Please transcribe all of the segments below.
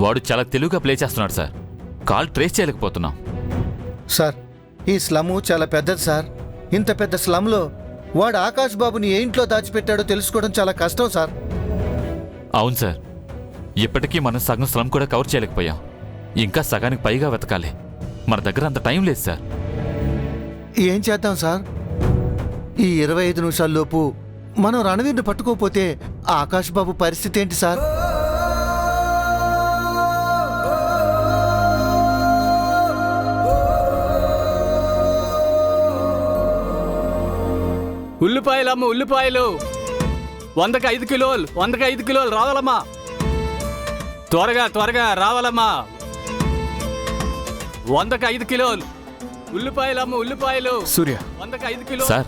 వాడు చాలా తెలివిగా ప్లే చేస్తున్నాడు సార్. కాల్ ట్రేస్ చేయలేకపోతున్నాం. సార్, ఈ స్లమ్ చాలా పెద్దది సార్. ఇంత పెద్ద స్లమ్లో వాడు ఆకాష్ బాబుని ఏ ఇంట్లో దాచిపెట్టాడో తెలుసుకోవడం చాలా కష్టం సార్. అవును సార్, ఇప్పటికీ మనం సగం స్లమ్ కూడా కవర్ చేయలేకపోయాం. ఇంకా సగానికి పైగా వెతకాలి. మన దగ్గర అంత టైం లేదు సార్. ఏం చేద్దాం సార్? ఈ 25 నిమిషాల్లోపు మనం రణవీర్ని పట్టుకోకపోతే ఆకాష్ బాబు పరిస్థితి ఏంటి సార్? ఉల్లిపాయలమ్మ, ఉల్లిపాయలు 100కి 5 కిలోలు, 100కి 5 కిలోలు రావాలమ్మా. త్వరగా త్వరగా రావాలమ్మా. 100కి 5 కిలోలు ఉల్లిపాయలమ్మ, ఉల్లిపాయలు. సూర్య, 100కి 5 కిలోలు సార్.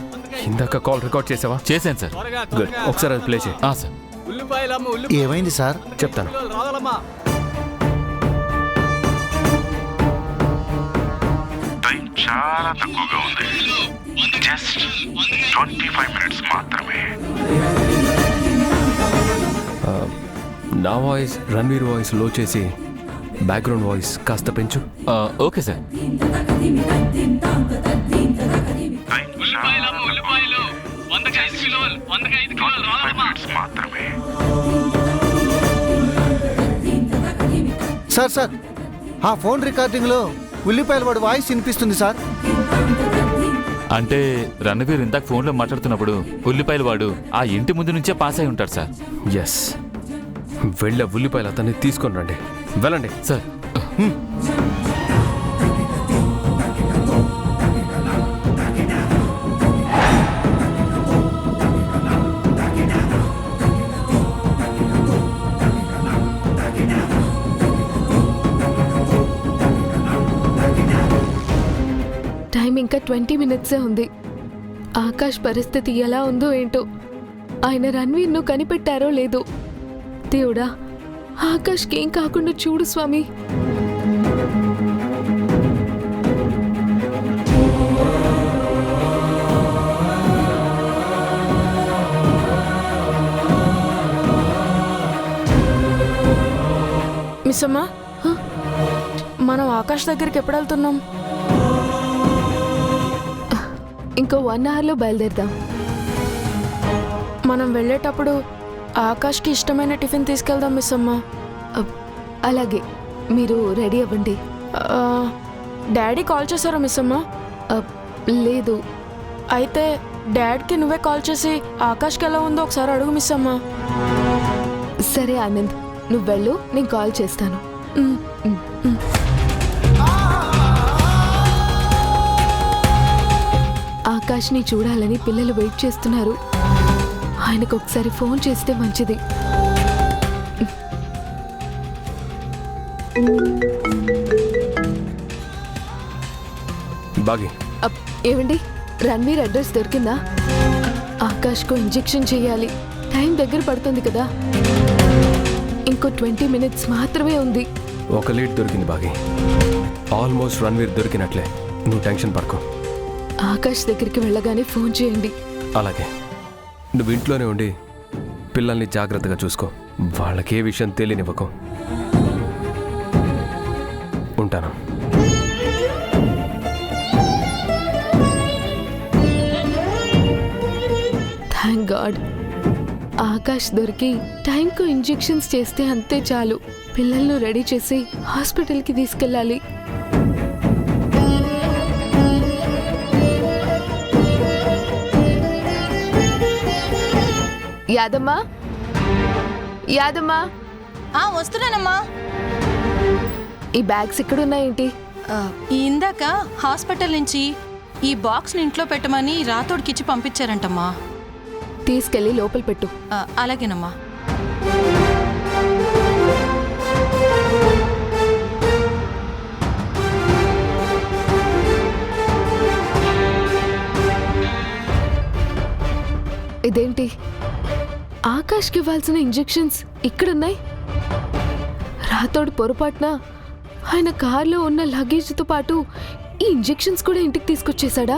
ఇందాక కాల్ రికార్డ్ చేసావా? చేశాను సార్. త్వరగా గుడ్, త్వరగా ఒకసారి అది ప్లే చేయి. సార్. ఉల్లిపాయలమ్మ, ఏమైంది సార్? చెప్తాను. రావాలమ్మా. టైం చాలా తక్కువగా ఉంది. జస్ట్ 25 మినిట్స్ మాత్రమే. నా వాయిస్ రణ్వీర్ వాయిస్ లో చేసి బ్యాక్గ్రౌండ్ వాయిస్ కాస్త పెంచు. Okay sir. టైం ఉల్లిపాయలమ్మ, ఉల్లిపాయలు 100కి 5 కిలోలు, 100కి 5 కిలోలు 25 రావాలమ్మా. మినిట్స్ మాత్రమే. సార్ సార్, ఆ ఫోన్ రికార్డింగ్లో ఉల్లిపాయల వాడు వాయిస్ వినిపిస్తుంది సార్. అంటే రణవీర్ ఇందాక ఫోన్లో మాట్లాడుతున్నప్పుడు ఉల్లిపాయలు వాడు ఆ ఇంటి ముందు నుంచే పాస్ అయి ఉంటాడు సార్. ఎస్, వెళ్ళే ఉల్లిపాయలు అతన్ని తీసుకొని రండి. వెళ్ళండి సార్. టైం ఇంకా 20 మినిట్సే ఉంది. ఆకాష్ పరిస్థితి ఎలా ఉందో ఏంటో. ఆయన రణ్వీర్ను కనిపెట్టారో లేదో. దేవుడా, ఆకాష్కి ఏం కాకుండా చూడు స్వామి. మిస్ అమ్మా, మనం ఆకాష్ దగ్గరికి ఎప్పుడు వెళ్తున్నాం? ఇంకో 1 అవర్లో బయలుదేరదాం. మనం వెళ్ళేటప్పుడు ఆకాష్కి ఇష్టమైన టిఫిన్ తీసుకెళ్దాం మిస్ అమ్మా. అలాగే, మీరు రెడీ అవ్వండి. డాడీ కాల్ చేశారా మిస్ అమ్మా? లేదు. అయితే డాడ్కి నువ్వే కాల్ చేసి ఆకాష్కి ఎలా ఉందో ఒకసారి అడుగు మిస్ అమ్మా. సరే ఆనంద్, నువ్వు వెళ్ళు, నేను కాల్ చేస్తాను. ఆకాష్ని చూడాలని పిల్లలు వెయిట్ చేస్తున్నారు. ఆయనకు ఒకసారి ఫోన్ చేస్తే మంచిది. బాగి, ఏమండి, రణ్వీర్ అడ్రస్ దొరికిందా? ఆకాష్కు ఇంజెక్షన్ చేయాలి. టైం దగ్గర పడుతుంది కదా. ఇంకో 20 మినిట్స్ మాత్రమే ఉంది. ఒక లీడ్ దొరికింది బాగి. ఆల్మోస్ట్ రణ్వీర్ దొరికినట్లే. నువ్వు టెన్షన్ పడుకో. ఆకాష్ దగ్గరికి వెళ్ళగానే ఫోన్ చేయండి. అలాగే, నువ్వు ఇంట్లోనే ఉండి పిల్లల్ని జాగ్రత్తగా చూసుకో. వాళ్ళకే విషయం తెలియనివ్వకు. ఉంటాను. థ్యాంక్ గాడ్, ఆకాష్ దొరికి టైంకు ఇంజెక్షన్స్ చేస్తే అంతే చాలు. పిల్లలను రెడీ చేసి హాస్పిటల్కి తీసుకెళ్ళాలి. యాదమ్మా, యాదమ్మా. వస్తున్నానమ్మా. ఈ బ్యాగ్స్ ఎక్కడున్నాయేంటి? ఇందాక హాస్పిటల్ నుంచి ఈ బాక్స్ని ఇంట్లో పెట్టమని రాతోడికిచ్చి పంపించారంటమ్మా. తీసుకెళ్ళి లోపల పెట్టు. అలాగేనమ్మా. ఇదేంటి, ఆకాష్కి ఇవ్వాల్సిన ఇంజెక్షన్స్ ఇక్కడున్నాయి. రాతోడు పొరపాటున ఆయన కార్లో ఉన్న లగేజ్తో పాటు ఈ ఇంజెక్షన్స్ కూడా ఇంటికి తీసుకొచ్చేసాడా?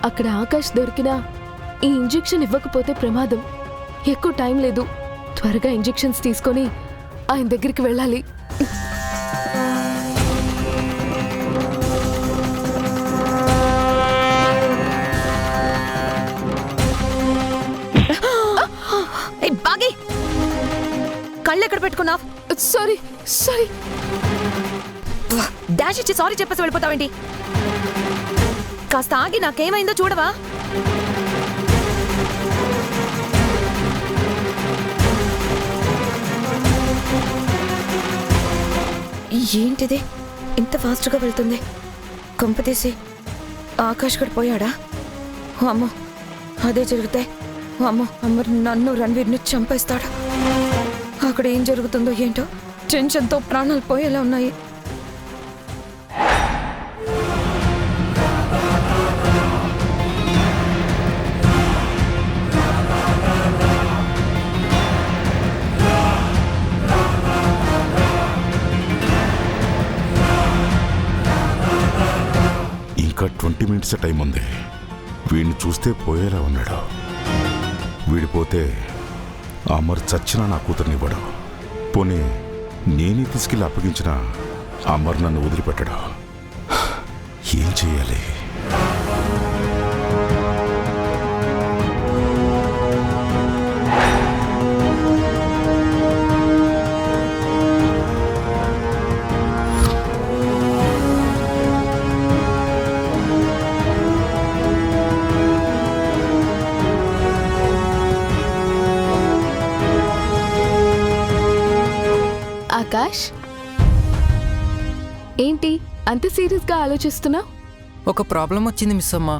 అక్కడ ఆకాష్ దొరికినా ఈ ఇంజెక్షన్ ఇవ్వకపోతే ప్రమాదం. ఎక్కువ టైం లేదు. త్వరగా ఇంజెక్షన్స్ తీసుకొని ఆయన దగ్గరికి వెళ్ళాలి. బాగి కళ్ళు ఎక్కడ పెట్టుకున్నావు? Sorry sorry. డాష్ ఇచ్చి సారీ చెప్పేసి వెళ్ళిపోతావేంటి? కాస్త ఆగి నాకేమైందో చూడవా? ఏంటిది ఇంత ఫాస్ట్గా వెళ్తుంది? కొంపతీసి ఆకాష్ గడు పోయాడా? అమ్మో, అదే జరిగితే అమ్మో అమ్మరు నన్ను రణ్వీర్ని చంపేస్తాడు. అక్కడ ఏం జరుగుతుందో ఏంటో టెన్షన్తో ప్రాణాలు పోయేలా ఉన్నాయి. ఇంకా 20 మినిట్స్ టైం ఉంది. వీడిని చూస్తే పోయేలా ఉన్నాడు. వీడిపోతే అమర్ చచ్చినా నా కూతుర్నివ్వడు. పోనీ నేనే తీసుకెళ్ళి అప్పగించిన అమర్ నన్ను వదిలిపెట్టడు. ఏం చెయ్యాలి? ఆకాష్, ఏంటి అంత సీరియస్గా ఆలోచిస్తున్నావు? ఒక ప్రాబ్లం వచ్చింది మిస్ అమ్మ.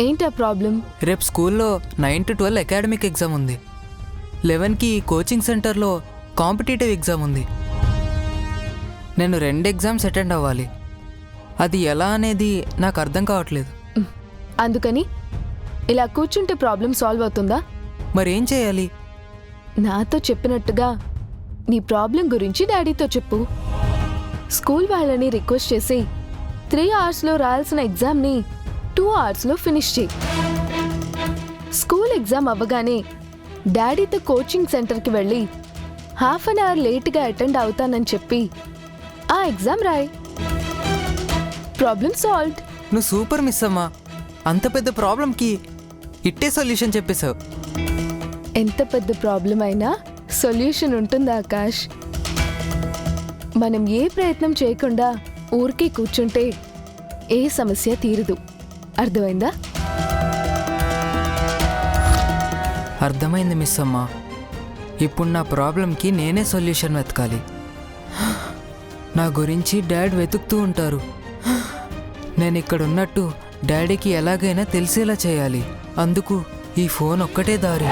ఏంటా ప్రాబ్లం? రేపు స్కూల్లో 9 to 12 అకాడమిక్ ఎగ్జామ్ ఉంది. 11కి కోచింగ్ సెంటర్లో కాంపిటేటివ్ ఎగ్జామ్ ఉంది. నేను 2 ఎగ్జామ్స్ అటెండ్ అవ్వాలి. అది ఎలా అనేది నాకు అర్థం కావట్లేదు. అందుకని ఇలా కూర్చుంటే ప్రాబ్లం సాల్వ్ అవుతుందా? మరేం చేయాలి? నాతో చెప్పినట్టుగా నీ ప్రాబ్లం గురించి డాడీతో చెప్పు. స్కూల్ వాళ్ళని రిక్వెస్ట్ చేసి 3 అవర్స్లో రాయాల్సిన ఎగ్జామ్ని 2 అవర్స్లో ఫినిష్ చేయి. స్కూల్ ఎగ్జామ్ అవ్వగానే డాడీతో కోచింగ్ సెంటర్కి వెళ్ళి 1/2 అవర్ లేట్గా అటెండ్ అవుతానని చెప్పి ఆ ఎగ్జామ్ రాయి. Problem solved. నువ్వు సూపర్ మిస్ అమ్మా. అంత పెద్ద ప్రాబ్లంకి ఇట్టే సొల్యూషన్ చెప్పేశావు. ఎంత పెద్ద ప్రాబ్లం అయినా సొల్యూషన్ ఉంటుంది ఆకాష్. మనం ఏ ప్రయత్నం చేయకుండా ఊరికే కూర్చుంటే ఏ సమస్య తీరదు. అర్థమైందా? అర్థమైంది మిస్ అమ్మా. ఇప్పుడు నా ప్రాబ్లంకి నేనే సొల్యూషన్ వెతకాలి. నా గురించి డాడ్ వెతుకుతూ ఉంటారు. నేను ఇక్కడ ఉన్నట్టు డాడీకి ఎలాగైనా తెలిసేలా చేయాలి. అందుకు ఈ ఫోన్ ఒక్కటే దారి.